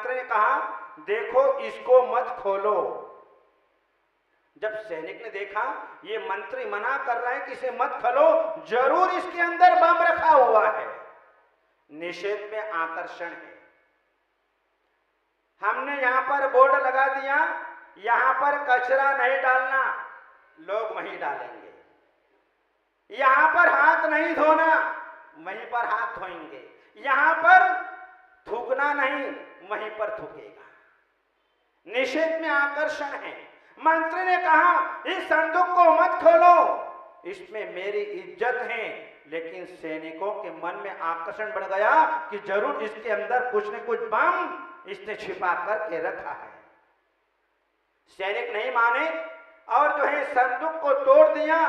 मंत्री ने कहा, देखो इसको मत खोलो। जब सैनिक ने देखा ये मंत्री मना कर रहे हैं कि इसे मत खोलो, जरूर इसके अंदर बम रखा हुआ है, निषेध में आकर्षण है। हमने यहां पर बोर्ड लगा दिया, यहां पर कचरा नहीं डालना, लोग वहीं डालेंगे। यहां पर हाथ नहीं धोना, वहीं पर हाथ धोएंगे। यहां पर थूकना नहीं, वहीं पर थूकेगा। निषेध में आकर्षण है। मंत्री ने कहा, इस संदूक को मत खोलो, इसमें मेरी इज्जत है। लेकिन सैनिकों के मन में आकर्षण बढ़ गया कि जरूर इसके अंदर कुछ न कुछ बम इसने छिपा करके रखा है। सैनिक नहीं माने और जो है संदूक को तोड़ दिया,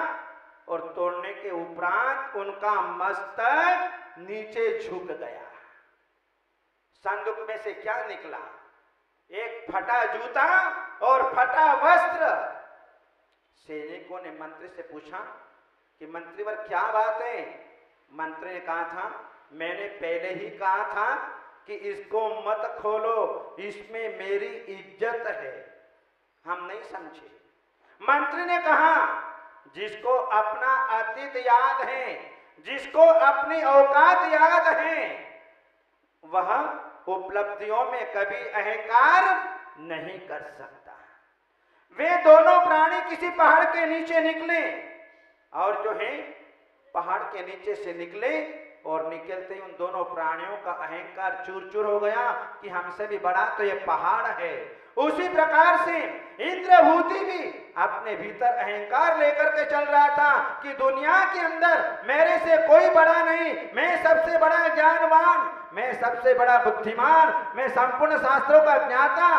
और तोड़ने के उपरांत उनका मस्तक नीचे झुक गया। संदूक में से क्या निकला? एक फटा जूता और फटा वस्त्र। सैनिकों ने मंत्री से पूछा कि मंत्रीवर क्या बात है? मंत्री ने कहा था, मैंने पहले ही कहा था कि इसको मत खोलो, इसमें मेरी इज्जत है। हम नहीं समझे। मंत्री ने कहा, जिसको अपना अतीत याद है, जिसको अपनी औकात याद है, वह उपलब्धियों में कभी अहंकार नहीं कर सकता। वे दोनों प्राणी किसी पहाड़ के नीचे निकले, और जो है पहाड़ के नीचे से निकले, और निकलते ही उन दोनों प्राणियों का अहंकार चूर चूर हो गया कि हमसे भी बड़ा तो ये पहाड़ है। उसी प्रकार से इंद्रभूति भी अपने भीतर अहंकार लेकर के चल रहा था कि दुनिया के अंदर मेरे से कोई बड़ा नहीं, मैं सबसे बड़ा ज्ञानवान, मैं सबसे बड़ा बुद्धिमान, मैं संपूर्ण शास्त्रों का ज्ञाता,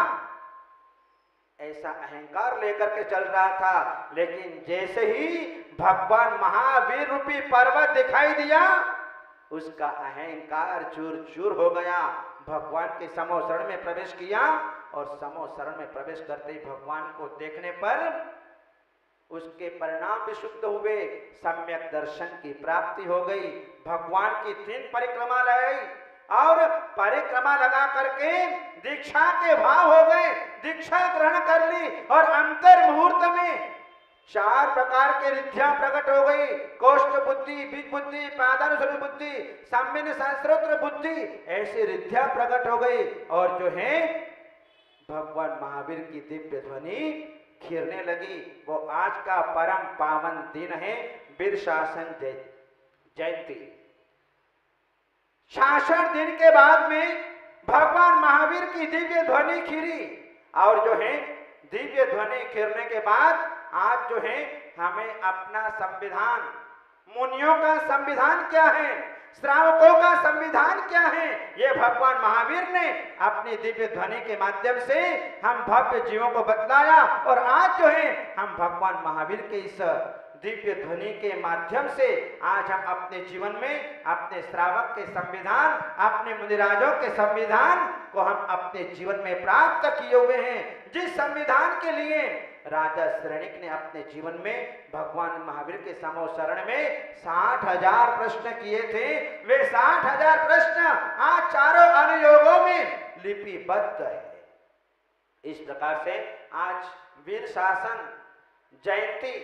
ऐसा अहंकार लेकर के चल रहा था। लेकिन जैसे ही भगवान महावीर रूपी पर्वत दिखाई दिया, उसका अहंकार चूर चूर हो गया। भगवान के समोशरण में प्रवेश किया, और समोशरण में प्रवेश करते ही भगवान को देखने पर उसके परिणाम भी शुद्ध हुए, सम्यक दर्शन की प्राप्ति हो गई। भगवान की 3 परिक्रमा लगाई, और परिक्रमा लगा करके दीक्षा के भाव हो गए, दीक्षा ग्रहण कर ली, और अंतर मुहूर्त में 4 प्रकार के रिद्धियां प्रकट हो गई। कोष्ठ बुद्धि, बीज बुद्धि, पादानुसरण बुद्धि, साम्य सहस्रोत्र बुद्धि, ऐसी रिद्धियां प्रकट हो गई। और जो है भगवान महावीर की दिव्य ध्वनि खिरने लगी। वो आज का परम पावन दिन है, वीर शासन जयंती। शासन दिन के बाद में भगवान महावीर की दिव्य ध्वनि खिरी, और जो है दिव्य ध्वनि खिरने के बाद आज जो है हमें अपना संविधान, मुनियों का संविधान क्या है, श्रावकों का संविधान क्या है, ये भगवान महावीर ने अपनी दिव्य ध्वनि के माध्यम से हम भव्य जीवों को बतलाया। और आज जो है हम भगवान महावीर के इस दिव्य ध्वनि के माध्यम से आज हम अपने जीवन में अपने श्रावक के संविधान, अपने मुनिराजों के संविधान को हम अपने जीवन में प्राप्त किए हुए हैं। जिस संविधान के लिए राजा श्रेणिक ने अपने जीवन में भगवान महावीर के समोशरण में 60,000 प्रश्न किए थे, वे 60,000 प्रश्न आज चारों अनुयोगों में लिपिबद्ध है। इस प्रकार से आज वीर शासन जयंती,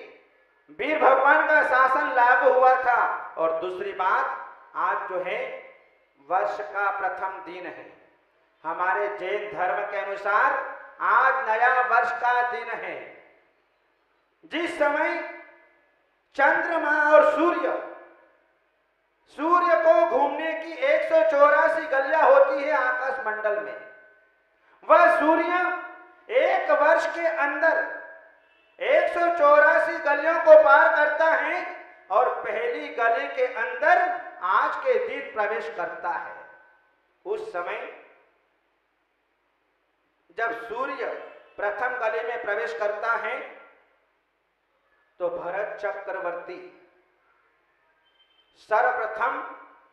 वीर भगवान का शासन लागू हुआ था। और दूसरी बात, आज जो है वर्ष का प्रथम दिन है। हमारे जैन धर्म के अनुसार आज नया वर्ष का दिन है, जिस समय चंद्रमा और सूर्य को घूमने की 184 गलियां होती है आकाश मंडल में। वह सूर्य एक वर्ष के अंदर 184 गलियों को पार करता है, और पहली गली के अंदर आज के दिन प्रवेश करता है। उस समय जब सूर्य प्रथम गली में प्रवेश करता है, तो भरत चक्रवर्ती सर्वप्रथम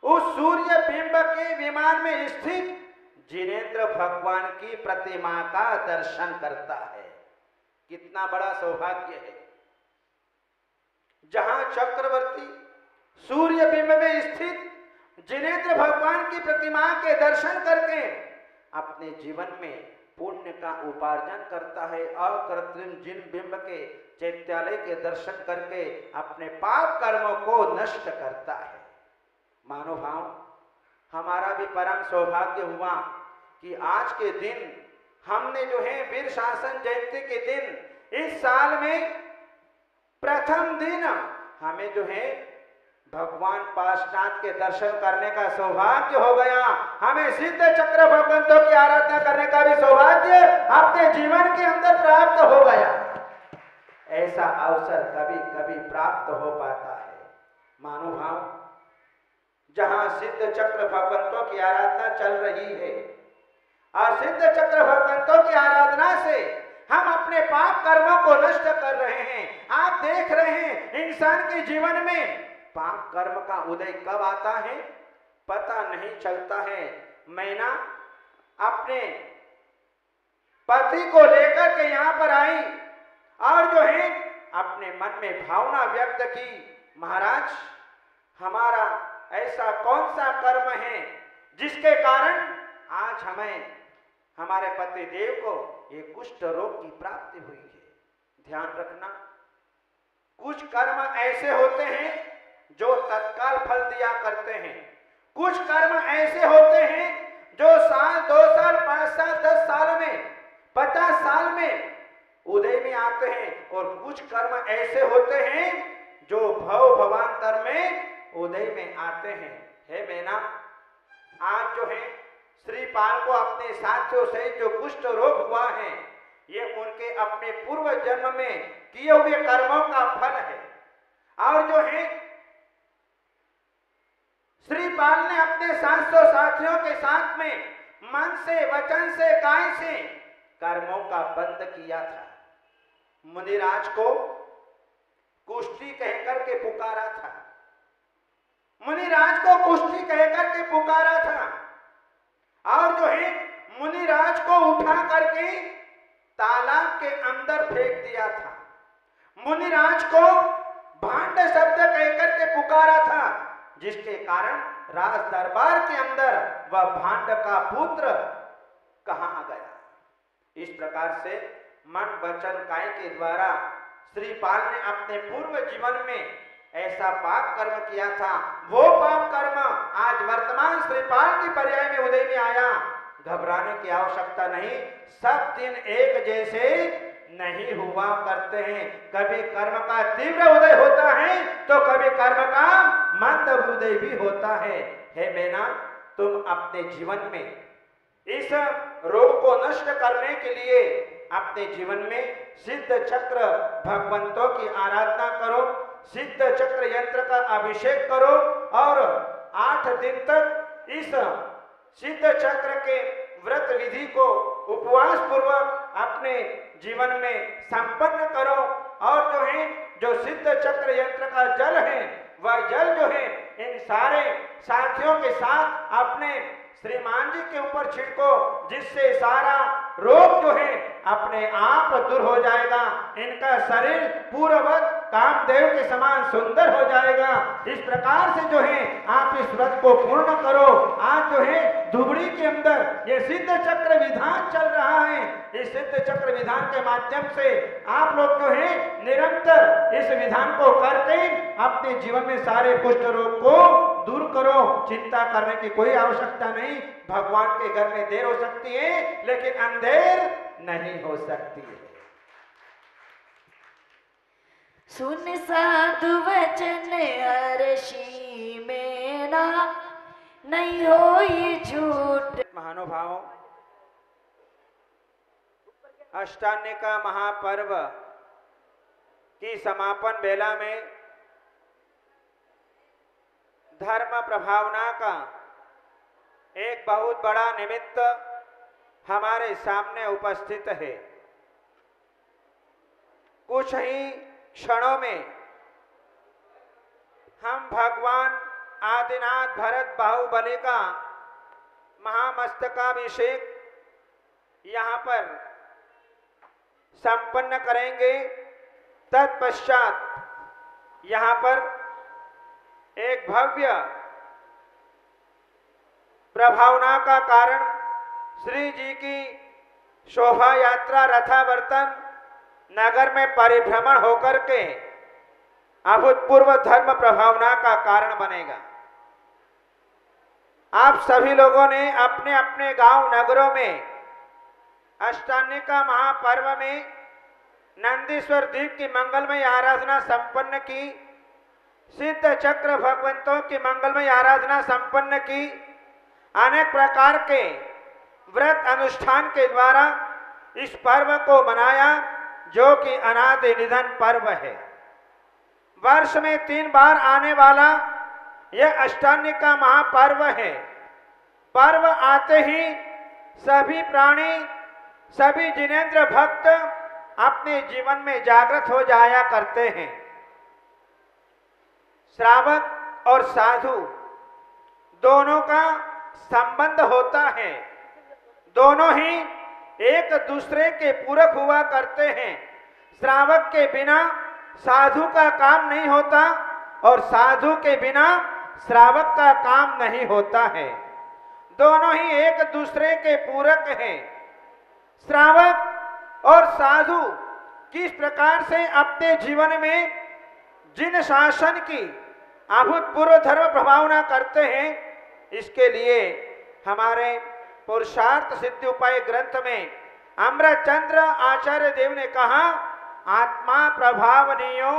उस सूर्य बिंब के विमान में स्थित जिनेंद्र भगवान की प्रतिमा का दर्शन करता है। कितना बड़ा सौभाग्य है, जहां चक्रवर्ती सूर्य बिंब में स्थित जिनेंद्र भगवान की प्रतिमा के दर्शन करके अपने जीवन में पुण्य का उपार्जन करता है, अकृत्रिम जिन बिंब के चैत्यालय के दर्शन करके अपने पाप कर्मों को नष्ट करता है। महानुभाव, हमारा भी परम सौभाग्य हुआ कि आज के दिन हमने जो है वीर शासन जयंती के दिन इस साल में प्रथम दिन हमें जो है भगवान पार्श्वनाथ के दर्शन करने का सौभाग्य हो गया। हमें सिद्ध चक्र भगवंतों की आराधना करने का भी सौभाग्य अपने जीवन के अंदर प्राप्त हो गया। ऐसा अवसर कभी कभी प्राप्त हो पाता है। महानुभाव, जहां सिद्ध चक्र भगवंतों की आराधना चल रही है और सिद्ध चक्र भगवंतों की आराधना से हम अपने पाप कर्मों को नष्ट कर रहे हैं। आप देख रहे हैं इंसान के जीवन में पाप कर्म का उदय कब आता है पता नहीं चलता है। मैं ना अपने पति को लेकर के यहाँ पर आई और जो है अपने मन में भावना व्यक्त की, महाराज हमारा ऐसा कौन सा कर्म है जिसके कारण आज हमें हमारे पति देव को ये कुष्ठ रोग की प्राप्ति हुई है। ध्यान रखना, कुछ कर्म ऐसे होते हैं जो तत्काल फल दिया करते हैं, कुछ कर्म ऐसे होते हैं जो साल 2 साल 5 साल 10 साल में 50 साल में उदय में आते हैं, और कुछ कर्म ऐसे होते हैं जो भव भवांतर में उदय में आते हैं। हे मैना, आज जो है श्रीपाल को अपने साथियों से जो कुष्ठ रोग हुआ है ये उनके अपने पूर्व जन्म में किए हुए कर्मों का फल है। और जो है श्रीपाल ने अपने 700 साथियों के साथ में मन से, वचन से, काय से कर्मों का बंध किया था। मुनिराज को कुष्ठी कहकर के पुकारा था, मुनिराज को कुष्ठी कहकर के पुकारा था, और जो है मुनिराज को उठा करके तालाब के अंदर फेंक दिया था। मुनिराज को भांड शब्द कहकर के पुकारा था, जिसके कारण राज दरबार के अंदर वह भांड का पुत्र कहाँ गया। इस प्रकार से मन वचन काय के द्वारा श्रीपाल ने अपने पूर्व जीवन में ऐसा पाप कर्म किया था। वो पाप कर्म आज वर्तमान श्रीपाल की पर्याय में उदय में आया। घबराने की आवश्यकता नहीं, सब दिन एक जैसे नहीं हुआ करते हैं। कभी कर्म का तीव्र उदय होता है तो कभी कर्म का मंद उदय भी होता है। हे मैना, तुम अपने जीवन में इस रोग को नष्ट करने के लिए अपने जीवन में सिद्ध चक्र भगवंतों की आराधना करो, सिद्ध चक्र यंत्र का अभिषेक करो और 8 दिन तक इस सिद्ध चक्र के व्रत विधि को उपवास पूर्वक अपने जीवन में संपन्न करो। और जो है जो सिद्ध चक्र यंत्र का जल है वह जल जो है इन सारे साथियों के साथ अपने श्रीमान जी के ऊपर छिड़को, जिससे सारा रोग जो है अपने आप दूर हो जाएगा। इनका शरीर पूर्ववत कामदेव के समान सुंदर हो जाएगा। इस प्रकार से जो है आप इस व्रत को पूर्ण करो। आज जो है धुबड़ी के अंदर ये सिद्ध चक्र विधान चल रहा है। इस सिद्ध चक्र विधान के माध्यम से आप लोग जो है निरंतर इस विधान को करके अपने जीवन में सारे कुष्ठ रोग को दूर करो। चिंता करने की कोई आवश्यकता नहीं। भगवान के घर में देर हो सकती है लेकिन अंधेर नहीं हो सकती है। सुन साधु वचन अर्षि में ना नहीं हो ये झूठ। महानुभावों, अष्टान्य का महापर्व की समापन बेला में धर्म प्रभावना का एक बहुत बड़ा निमित्त हमारे सामने उपस्थित है। कुछ ही क्षणों में हम भगवान आदिनाथ भरत बाहुबली का महामस्तकाभिषेक यहाँ पर संपन्न करेंगे। तत्पश्चात यहाँ पर एक भव्य प्रभावना का कारण श्री जी की शोभा यात्रा रथावर्तन नगर में परिभ्रमण होकर के अभूतपूर्व धर्म प्रभावना का कारण बनेगा। आप सभी लोगों ने अपने अपने गांव नगरों में अष्टानिका महापर्व में नंदीश्वर द्वीप की मंगलमय आराधना संपन्न की, सिद्ध चक्र भगवंतों की मंगलमय आराधना संपन्न की, अनेक प्रकार के व्रत अनुष्ठान के द्वारा इस पर्व को मनाया जो कि अनादि निधन पर्व है। वर्ष में 3 बार आने वाला यह अष्टानिका महापर्व है। पर्व आते ही सभी प्राणी, सभी जिनेंद्र भक्त अपने जीवन में जागृत हो जाया करते हैं। श्रावक और साधु दोनों का संबंध होता है, दोनों ही एक दूसरे के पूरक हुआ करते हैं। श्रावक के बिना साधु का काम नहीं होता और साधु के बिना श्रावक का काम नहीं होता है। दोनों ही एक दूसरे के पूरक हैं। श्रावक और साधु किस प्रकार से अपने जीवन में जिन शासन की अभूतपूर्व धर्म प्रभावना करते हैं, इसके लिए हमारे पुरुषार्थ सिद्धि उपाय ग्रंथ में अमृतचंद्र आचार्य देव ने कहा, आत्मा प्रभावनीयो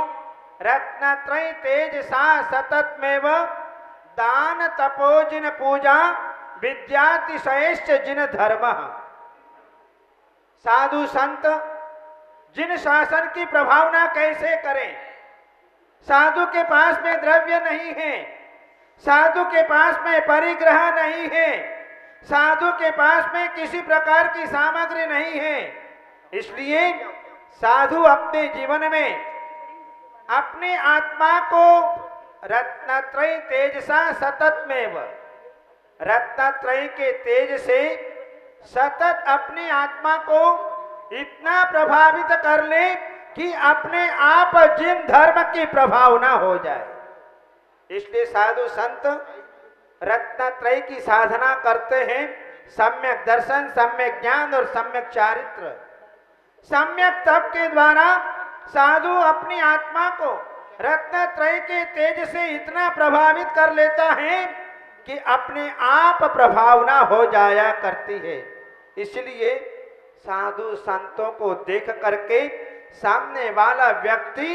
रत्नत्रय तेज सा सततमेव दान तपो जिन पूजा विद्यातिशयश्च जिन धर्म। साधु संत जिन शासन की प्रभावना कैसे करें? साधु के पास में द्रव्य नहीं है, साधु के पास में परिग्रह नहीं है, साधु के पास में किसी प्रकार की सामग्री नहीं है। इसलिए साधु अपने जीवन में अपने आत्मा को रत्नत्रय तेजसा सततमेव, रत्नत्रय के तेज से सतत अपनी आत्मा को इतना प्रभावित कर ले कि अपने आप जिन धर्म की प्रभावना हो जाए। इसलिए साधु संत रत्नत्रय की साधना करते हैं, सम्यक दर्शन, सम्यक ज्ञान और सम्यक चारित्र। सम्यक तप के द्वारा साधु अपनी आत्मा को रत्नत्रय के तेज से इतना प्रभावित कर लेता है कि अपने आप प्रभावना हो जाया करती है। इसलिए साधु संतों को देख करके सामने वाला व्यक्ति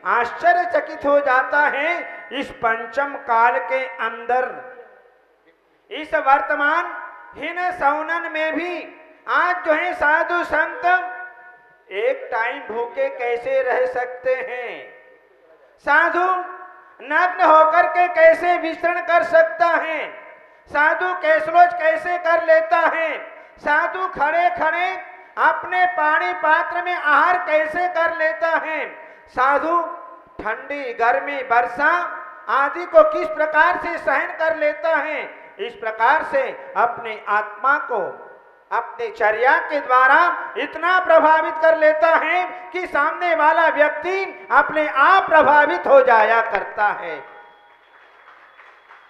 आश्चर्यचकित हो जाता है। इस पंचम काल के अंदर, इस वर्तमान हीन सौनन में भी आज जो है साधु संत एक टाइम भूखे कैसे रह सकते हैं? साधु नग्न होकर के कैसे विचरण कर सकता है? साधु कैसलोच कैसे कर लेता है? साधु खड़े खड़े अपने पानी पात्र में आहार कैसे कर लेता है? साधु ठंडी, गर्मी, वर्षा आदि को किस प्रकार से सहन कर लेता है? इस प्रकार से अपने आत्मा को अपने चर्या के द्वारा इतना प्रभावित कर लेता है कि सामने वाला व्यक्ति अपने आप प्रभावित हो जाया करता है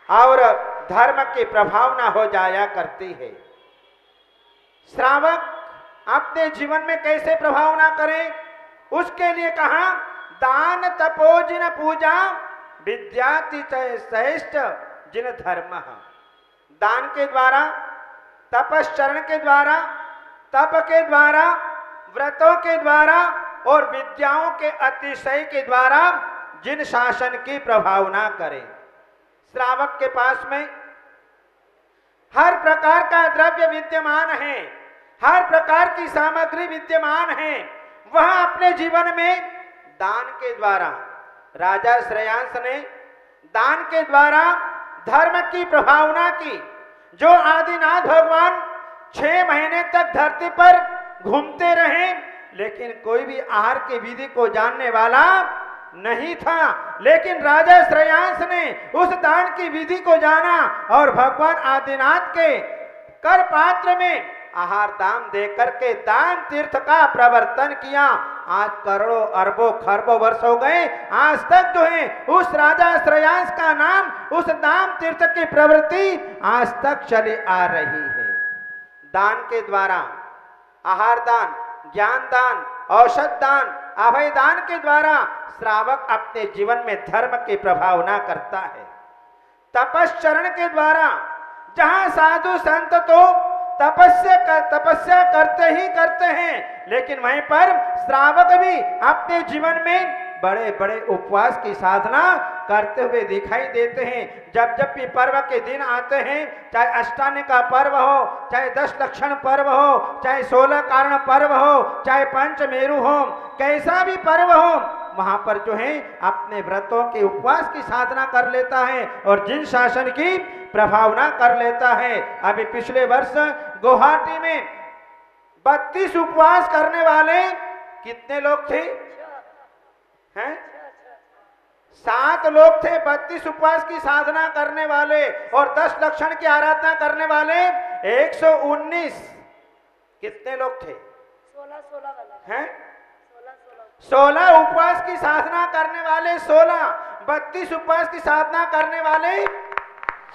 और धर्म की प्रभावना हो जाया करती है। श्रावक अपने जीवन में कैसे प्रभावना करें? उसके लिए कहा, दान तपो जिन पूजा विद्यातिशयश्च जिन धर्म। दान के द्वारा, तपश्चरण के द्वारा, तप के द्वारा, व्रतों के द्वारा और विद्याओं के अतिशय के द्वारा जिन शासन की प्रभावना करें। श्रावक के पास में हर प्रकार का द्रव्य विद्यमान है, हर प्रकार की सामग्री विद्यमान है। वह अपने जीवन में दान के द्वारा, राजा श्रेयांस ने दान के द्वारा धर्म की प्रभावना की। जो आदिनाथ भगवान 6 महीने तक धरती पर घूमते रहे, लेकिन कोई भी आहार की विधि को जानने वाला नहीं था, लेकिन राजा श्रेयांस ने उस दान की विधि को जाना और भगवान आदिनाथ के कर पात्र में आहार दान देकर के दान तीर्थ का प्रवर्तन किया। आज करोड़ों अरबों खरबों वर्ष हो गए, आज तक जो है उस राजा श्रेयांस का नाम, उस दान तीर्थ की प्रवृत्ति आज तक चली आ रही है। दान के द्वारा, आहार दान, ज्ञान दान, औषध दान, अभय दान के द्वारा श्रावक अपने जीवन में धर्म की प्रभावना करता है। तपश्चरण के द्वारा, जहां साधु संत तो तपस्या करते ही करते हैं, लेकिन वहीं पर श्रावक भी अपने जीवन में बड़े बड़े उपवास की साधना करते हुए दिखाई देते हैं। जब जब भी पर्व के दिन आते हैं, चाहे अष्टांग का पर्व हो, चाहे 10 लक्षण पर्व हो, चाहे 16 कारण पर्व हो, चाहे पंचमेरु हो, कैसा भी पर्व हो, वहां पर जो है अपने व्रतों के उपवास की साधना कर लेता है और जिन शासन की प्रभावना कर लेता है। अभी पिछले वर्ष गुवाहाटी में 32 उपवास करने वाले कितने लोग थे? हैं? 7 लोग थे 32 उपवास की साधना करने वाले, और 10 लक्षण की आराधना करने वाले 119। कितने लोग थे? 16 हैं? 16 उपवास की साधना करने वाले 16, 32 उपवास की साधना करने वाले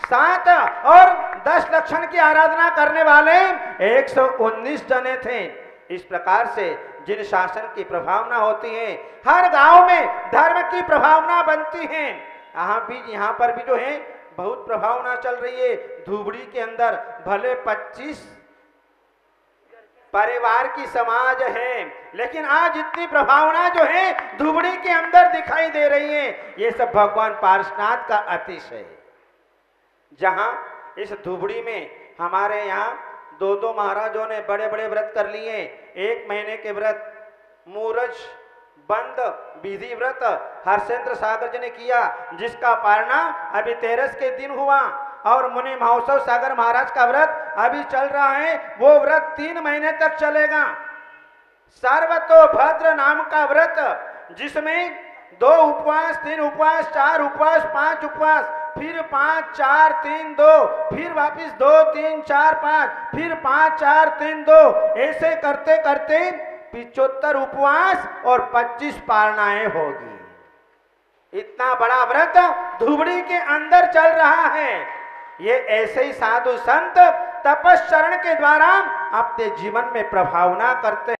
7 और 10 लक्षण की आराधना करने वाले 119 जने थे। इस प्रकार से जिन शासन की प्रभावना होती है, हर गांव में धर्म की प्रभावना बनती है। यहाँ पर भी जो है बहुत प्रभावना चल रही है। धुबड़ी के अंदर भले 25 परिवार की समाज है, लेकिन आज इतनी प्रभावना जो है धुबड़ी के अंदर दिखाई दे रही है। ये सब भगवान पार्श्वनाथ का अतिशय है। जहां इस धुबड़ी में हमारे यहाँ 2 महाराजों ने बड़े बड़े व्रत कर लिए। 1 महीने के व्रत, मूरज बंद विधि व्रत हर्षेंद्र सागर जी ने किया, जिसका पारणा अभी 13 के दिन हुआ। और मुनि महोत्सव सागर महाराज का व्रत अभी चल रहा है, वो व्रत 3 महीने तक चलेगा। सर्वतोभद्र नाम का व्रत, जिसमें 2 उपवास, 3 उपवास, 4 उपवास, 5 उपवास, फिर 5 4 3 2, फिर वापिस 2 3 4 5, फिर 5 4 3 2, ऐसे करते करते 75 उपवास और 25 पारनाएं होगी। इतना बड़ा व्रत धुबड़ी के अंदर चल रहा है। ये ऐसे ही साधु संत तपश्चरण के द्वारा अपने जीवन में प्रभावना करते हैं।